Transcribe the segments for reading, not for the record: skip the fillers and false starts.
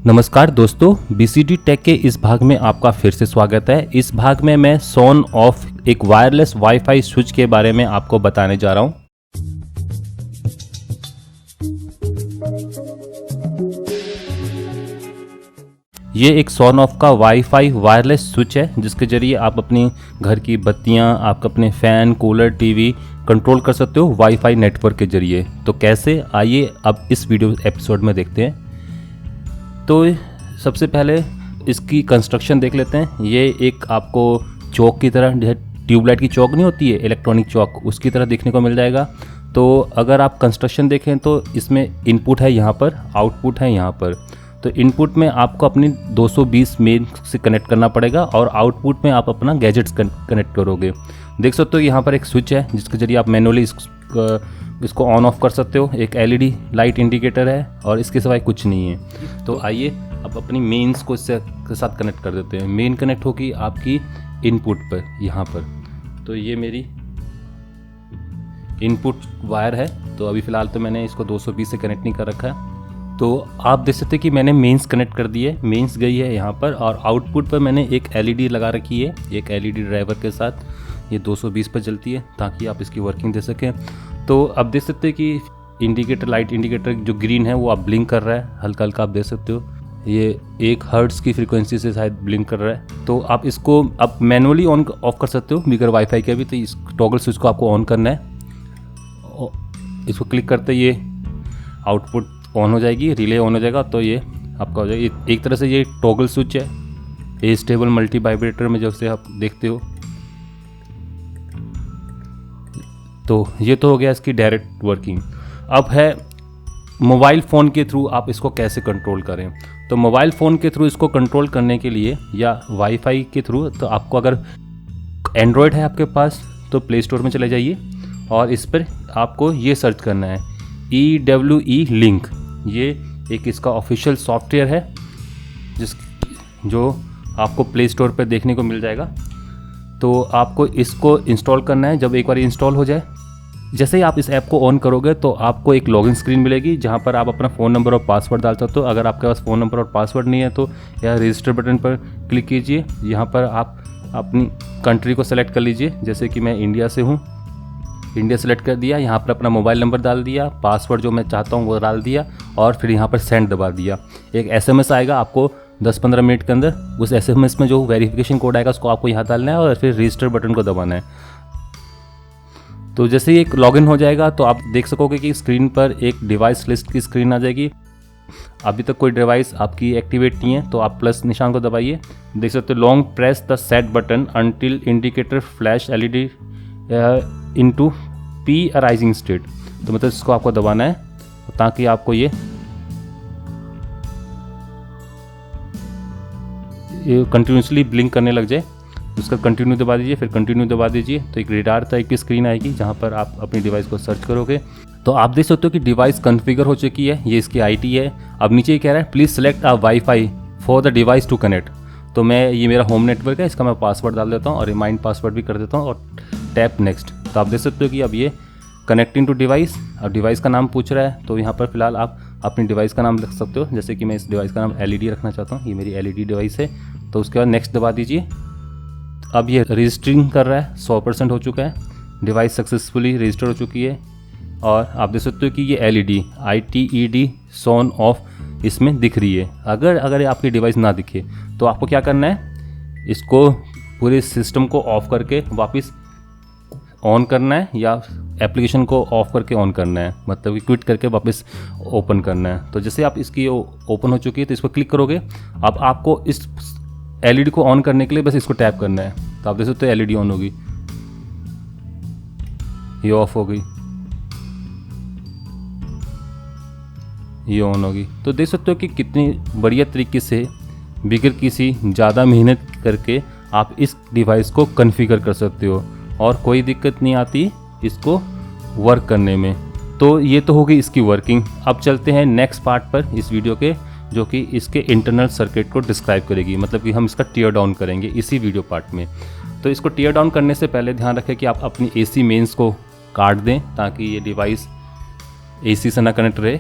नमस्कार दोस्तों, BCD take के इस भाग में आपका फिर से स्वागत है। इस भाग में मैं सोन ऑफ एक वायरलेस वाईफाई स्विच के बारे में आपको बताने जा रहा हूं। ये एक सोन ऑफ का वाईफाई वायरलेस स्विच है जिसके जरिए आप अपनी घर की बत्तियां, आप अपने फ़ैन, कूलर, टीवी कंट्रोल कर सकते हो वाईफाई नेटवर्क के जरिए। तो कैसे, आइए अब इस वीडियो एपिसोड में देखते हैं। तो सबसे पहले इसकी कंस्ट्रक्शन देख लेते हैं। ये एक आपको चौक की तरह, ट्यूबलाइट की चौक नहीं होती है, इलेक्ट्रॉनिक चौक, उसकी तरह देखने को मिल जाएगा। तो अगर आप कंस्ट्रक्शन देखें तो इसमें इनपुट है यहाँ पर, आउटपुट है यहाँ पर। तो इनपुट में आपको अपनी 220 मेन से कनेक्ट करना पड़ेगा और आउटपुट में आप अपना गैजेट्स कनेक्ट करोगे। देख सकते हो यहाँ पर एक स्विच है जिसके जरिए आप मैनुअली इसको ऑन ऑफ कर सकते हो। एक LED लाइट इंडिकेटर है और इसके सिवाय कुछ नहीं है। तो आइए अब अपनी मेन्स को इससे के साथ कनेक्ट कर देते हैं। मेन कनेक्ट होगी आपकी इनपुट पर, यहाँ पर। तो ये मेरी इनपुट वायर है। तो अभी फ़िलहाल तो मैंने इसको 220 से कनेक्ट नहीं कर रखा है। तो आप देख सकते हैं कि मैंने मेंस कनेक्ट कर दी है, मेंस गई है यहाँ पर, और आउटपुट पर मैंने एक LED लगा रखी है, एक LED ड्राइवर के साथ। ये 220 पर जलती है ताकि आप इसकी वर्किंग दे सकें। तो अब देख सकते हैं कि इंडिकेटर, लाइट इंडिकेटर जो ग्रीन है वो अब ब्लिंक कर रहा है, हल्का हल्का आप देख सकते हो। ये 1 हर्ट्ज़ की फ्रीक्वेंसी से शायद ब्लिंक कर रहा है। तो आप इसको अब मैनुअली ऑन ऑफ कर सकते हो बिगर वाईफाई के भी। तो इस टॉगल स्विच को आपको ऑन करना है। इसको क्लिक करते ये आउटपुट ऑन हो जाएगी, रिले ऑन हो जाएगा। तो ये आपका हो जाएगा। एक तरह से ये टॉगल स्विच है, ए स्टेबल मल्टी वाइब्रेटर में जैसे आप देखते हो। तो ये तो हो गया इसकी डायरेक्ट वर्किंग। अब है मोबाइल फ़ोन के थ्रू आप इसको कैसे कंट्रोल करें। तो मोबाइल फ़ोन के थ्रू इसको कंट्रोल करने के लिए या वाईफाई के थ्रू, तो आपको अगर एंड्रॉयड है आपके पास तो प्ले स्टोर में चले जाइए और इस पर आपको ये सर्च करना है EWE लिंक। ये एक इसका ऑफिशियल सॉफ्टवेयर है जो आपको प्ले स्टोर पर देखने को मिल जाएगा। तो आपको इसको इंस्टॉल करना है। जब एक बार इंस्टॉल हो जाए, जैसे ही आप इस ऐप को ऑन करोगे तो आपको एक लॉगिन स्क्रीन मिलेगी जहां पर आप अपना फ़ोन नंबर और पासवर्ड डाल सकते हो। अगर आपके पास फ़ोन नंबर और पासवर्ड नहीं है तो यहाँ रजिस्टर बटन पर क्लिक कीजिए। यहाँ पर आप अपनी कंट्री को सेलेक्ट कर लीजिए। जैसे कि मैं इंडिया से हूँ, इंडिया सेलेक्ट कर दिया। यहाँ पर अपना मोबाइल नंबर डाल दिया, पासवर्ड जो मैं चाहता हूँ वो डाल दिया और फिर यहाँ पर सेंड दबा दिया। एक SMS आएगा आपको 10-15 मिनट के अंदर। उस SMS में जो वेरिफिकेशन कोड आएगा उसको आपको यहाँ डालना है और फिर रजिस्टर बटन को दबाना है। तो जैसे ही एक लॉगिन हो जाएगा तो आप देख सकोगे कि स्क्रीन पर एक डिवाइस लिस्ट की स्क्रीन आ जाएगी। अभी तक कोई डिवाइस आपकी एक्टिवेट नहीं है तो आप प्लस निशान को दबाइए। देख सकते हो, long press the set button until indicator flash LED into P arising state. तो मतलब इसको आपको दबाना है ताकि आपको ये कंटिन्यूसली ब्लिंक करने लग जाए। उसका कंटिन्यू दबा दीजिए, फिर कंटिन्यू दबा दीजिए। तो एक रेडार टाइप की स्क्रीन आएगी जहां पर आप अपनी डिवाइस को सर्च करोगे। तो आप देख सकते हो कि डिवाइस कॉन्फ़िगर हो चुकी है। ये इसकी IT है। अब नीचे ये कह रहा है please select a WiFi for the device to connect. तो ये मेरा होम नेटवर्क है, इसका मैं पासवर्ड डाल देता हूँ और रिमाइंड पासवर्ड भी कर देता हूँ और टैप नेक्स्ट। तो आप देख सकते हो कि अब ये कनेक्टिंग टू डिवाइस। अब डिवाइस का नाम पूछ रहा है तो यहाँ पर फिलहाल आप अपनी डिवाइस का नाम लिख सकते हो। जैसे कि मैं इस डिवाइस का नाम LED रखना चाहता हूँ। ये मेरी LED डिवाइस है। तो उसके बाद नेक्स्ट दबा दीजिए। अब ये रजिस्टरिंग कर रहा है, 100% हो चुका है। डिवाइस सक्सेसफुली रजिस्टर हो चुकी है और आप देख सकते हो कि ये LED ITED सोन ऑफ इसमें दिख रही है। अगर आपकी डिवाइस ना दिखे तो आपको क्या करना है, इसको पूरे सिस्टम को ऑफ करके वापस ऑन करना है या एप्लीकेशन को ऑफ करके ऑन करना है, मतलब कि क्विट करके वापस ओपन करना है। तो जैसे आप इसकी ओपन हो चुकी है तो इस पर क्लिक करोगे। अब आपको इस LED को ऑन करने के लिए बस इसको टैप करना है। तो आप देख सकते हो LED ऑन होगी, ये ऑफ हो गई, ये ऑन होगी। तो देख सकते हो कि कितनी बढ़िया तरीके से बिगर किसी ज़्यादा मेहनत करके आप इस डिवाइस को कॉन्फ़िगर कर सकते हो और कोई दिक्कत नहीं आती इसको वर्क करने में। तो ये तो होगी इसकी वर्किंग। अब चलते हैं नेक्स्ट पार्ट पर इस वीडियो के, जो कि इसके इंटरनल सर्किट को डिस्क्राइब करेगी। मतलब कि हम इसका टीयर डाउन करेंगे इसी वीडियो पार्ट में। तो इसको टीयर डाउन करने से पहले ध्यान रखें कि आप अपनी AC मेंस को काट दें ताकि ये डिवाइस AC से ना कनेक्ट रहे।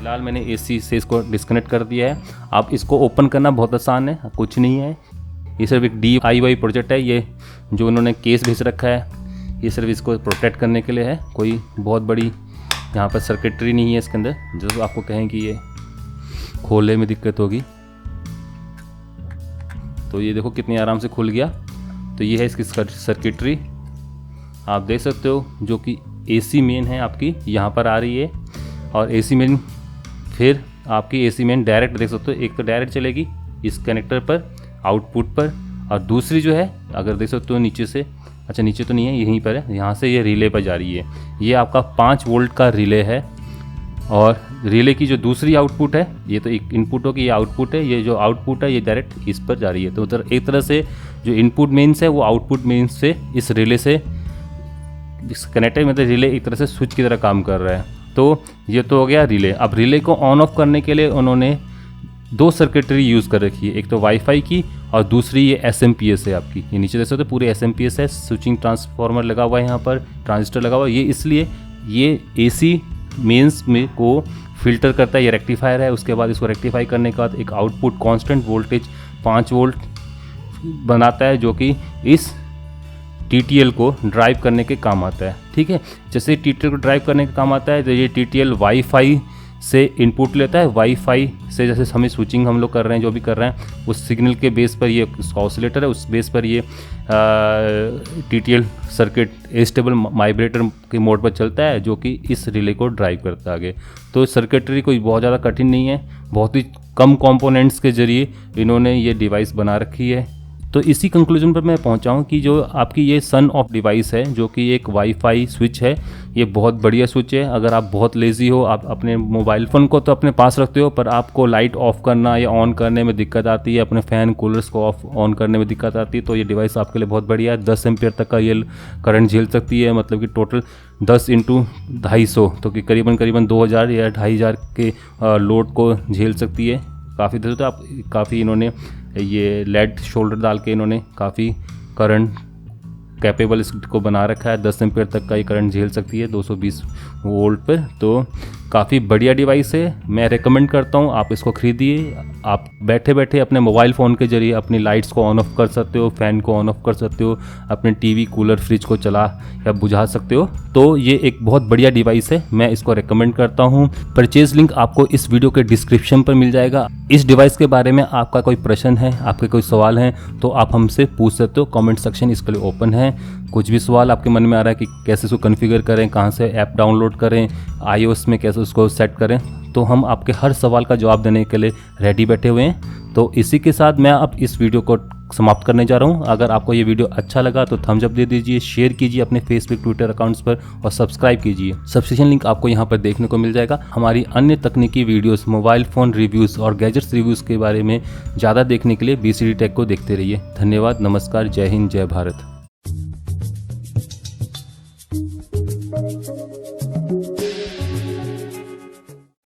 फिलहाल मैंने एसी से इसको डिस्कनेक्ट कर दिया है। अब इसको ओपन करना बहुत आसान है, कुछ नहीं है, ये सिर्फ एक DIY प्रोजेक्ट है। ये जो उन्होंने केस भेज रखा है ये सिर्फ इसको प्रोटेक्ट करने के लिए है, कोई बहुत बड़ी यहाँ पर सर्किटरी नहीं है इसके अंदर जो आपको कहें कि ये खोलने में दिक्कत होगी। तो ये देखो कितनी आराम से खुल गया। तो ये है इसकी सर्किटरी, आप देख सकते हो, जो कि AC मेन है आपकी यहाँ पर आ रही है। और AC मेन, फिर आपकी AC मेन डायरेक्ट देख सकते हो, एक तो डायरेक्ट चलेगी इस कनेक्टर पर आउटपुट पर, और दूसरी जो है अगर देख सकते हो नीचे से, अच्छा नीचे तो नहीं है, यहीं पर है, यहाँ से ये रिले पर जा रही है। ये आपका 5 वोल्ट का रिले है। और रिले की जो दूसरी आउटपुट है, ये तो एक इनपुट होगी, ये आउटपुट है, ये जो आउटपुट है ये डायरेक्ट इस पर जा रही है। तो उधर एक तरह से जो इनपुट मेन्स है वो आउटपुट मेन्स से इस रिले से कनेक्टेड, मतलब रिले एक तरह से स्विच की तरह काम कर रहा है। तो ये तो हो गया रिले। अब रिले को ऑन ऑफ करने के लिए उन्होंने 2 सर्किटरी यूज़ कर रखी है, एक तो वाईफाई की और दूसरी ये SMPS है आपकी। ये नीचे देख सकते हो पूरी SMPS है, स्विचिंग ट्रांसफार्मर लगा हुआ है, यहाँ पर ट्रांजिस्टर लगा हुआ है। ये इसलिए ये AC मेंस में को फिल्टर करता है, ये रेक्टिफायर है। उसके बाद इसको रेक्टिफाई करने के बाद एक आउटपुट कांस्टेंट वोल्टेज 5 वोल्ट बनाता है, जो कि इस TTL को ड्राइव करने के काम आता है। ठीक है, जैसे TTL को ड्राइव करने के काम आता है तो ये TTL वाईफाई से इनपुट लेता है। वाईफाई से जैसे हमें स्विचिंग हम लोग कर रहे हैं, जो भी कर रहे हैं, उस सिग्नल के बेस पर ये ऑसिलेटर है, उस बेस पर ये TTL सर्किट एस्टेबल वाइब्रेटर के मोड पर चलता है, जो कि इस रिले को ड्राइव करता है आगे। तो सर्किटरी कोई बहुत ज़्यादा कठिन नहीं है, बहुत ही कम कंपोनेंट्स के जरिए इन्होंने ये डिवाइस बना रखी है। तो इसी कंक्लूजन पर मैं पहुंचा हूं कि जो आपकी ये सन ऑफ डिवाइस है, जो कि एक वाईफाई स्विच है, ये बहुत बढ़िया स्विच है। अगर आप बहुत लेज़ी हो, आप अपने मोबाइल फ़ोन को तो अपने पास रखते हो, पर आपको लाइट ऑफ करना या ऑन करने में दिक्कत आती है, अपने फ़ैन कूलर्स को ऑन करने में दिक्कत आती है, तो ये डिवाइस आपके लिए बहुत बढ़िया है। 10 एम्पियर तक का ये करंट झेल सकती है, मतलब कि टोटल 10 × 250, तो कि करीबन 2000 या 2500 के लोड को झेल सकती है। काफ़ी देर तो आप काफ़ी इन्होंने ये लेड शोल्डर डाल के इन्होंने काफ़ी करंट कैपेबल इसको बना रखा है। 10 एम्पियर तक का ये करंट झेल सकती है 220 वोल्ट पर। तो काफ़ी बढ़िया डिवाइस है, मैं रेकमेंड करता हूँ आप इसको ख़रीदिए। आप बैठे बैठे अपने मोबाइल फ़ोन के जरिए अपनी लाइट्स को ऑन ऑफ कर सकते हो, फ़ैन को ऑन ऑफ कर सकते हो, अपने टीवी कूलर फ्रिज को चला या बुझा सकते हो। तो ये एक बहुत बढ़िया डिवाइस है, मैं इसको रेकमेंड करता हूँ। परचेज लिंक आपको इस वीडियो के डिस्क्रिप्शन पर मिल जाएगा। इस डिवाइस के बारे में आपका कोई प्रश्न है, आपके कोई सवाल हैं, तो आप हमसे पूछ सकते हो। कमेंट सेक्शन इसके लिए ओपन है। कुछ भी सवाल आपके मन में आ रहा है कि कैसे इसको कॉन्फ़िगर करें, कहाँ से ऐप डाउनलोड करें, iOS में कैसे उसको सेट करें, तो हम आपके हर सवाल का जवाब देने के लिए रेडी बैठे हुए हैं। तो इसी के साथ मैं अब इस वीडियो को समाप्त करने जा रहा हूं। अगर आपको ये वीडियो अच्छा लगा तो थम्स अप दे दीजिए, शेयर कीजिए अपने फेसबुक ट्विटर अकाउंट्स पर और सब्सक्राइब कीजिए। सब्सक्रिप्शन लिंक आपको यहाँ पर देखने को मिल जाएगा। हमारी अन्य तकनीकी वीडियोस, मोबाइल फ़ोन रिव्यूज़ और गैजेट्स रिव्यूज़ के बारे में ज़्यादा देखने के लिए BCD टेक को देखते रहिए। धन्यवाद, नमस्कार, जय हिंद, जय भारत।